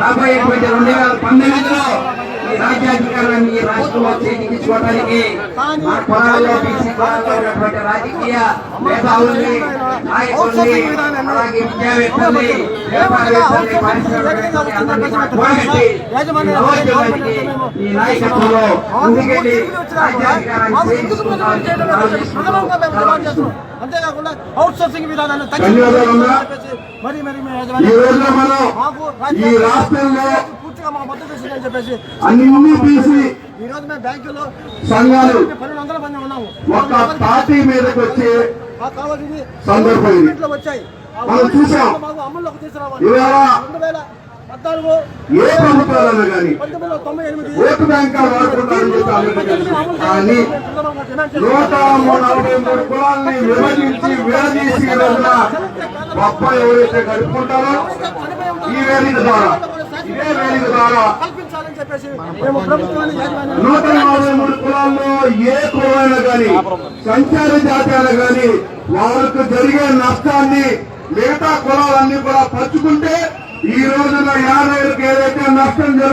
రాబోయేటువంటి 2019లో ఈ రాజ్యాధికారాన్ని ఈ రాష్ట్రంలో చేజిక్కించుకోవడానికి మా కులాల్లో బీసీ కులాల్లో ఉన్నటువంటి రాజకీయ మేధావుల్ని, నాయకుల్ని, అలాగే విద్యావేత్తల్ని, వ్యాపారవేత్తల్ని, పారిశ్రామికవేత్తల్ని అందరినీ కూడా కూడగట్టి ఈ నవోద్యమానికి ఈ నాయకత్వంలో ముందుకెళ్లి రాజ్యాధికారాన్ని అంతేకాకుండా అవుట్ సోర్సింగ్ విధానాన్ని మరి ఈ రోజున మనం ఈ రాష్ట్రంలో పూర్తిగా మా మద్దతు ఇస్తుందని చెప్పేసి అన్ని బీసీ ఈ రోజు మేము బ్యాంకులో సంఘాలు 1200 మంది ఉన్నాము. ఒక పార్టీ మీదకి వచ్చే కావాల్సింది సందర్భం వచ్చాయి. మనం చూసాం. అమల్లోకి తీసుకురావాలి. ఇవాళ 2014 ఏ ప్రభుత్వాలను కానీ 1998 ఓటు బ్యాంక్ వాడుకుంటారని కానీ 143 కులాలని విడదీసి గొప్ప ఎవరైతే గడుపుకుంటారో ఈ వేదిక ద్వారా ఇదే వేదిక ద్వారా 143 కులాల్లో ఏ కులమైనా కానీ సంచార జాతీయాలు కానీ వాళ్ళకు జరిగే నష్టాన్ని మిగతా కులాలన్నీ కూడా పంచుకుంటే ఈ రోజున 50 ఏదైతే నష్టం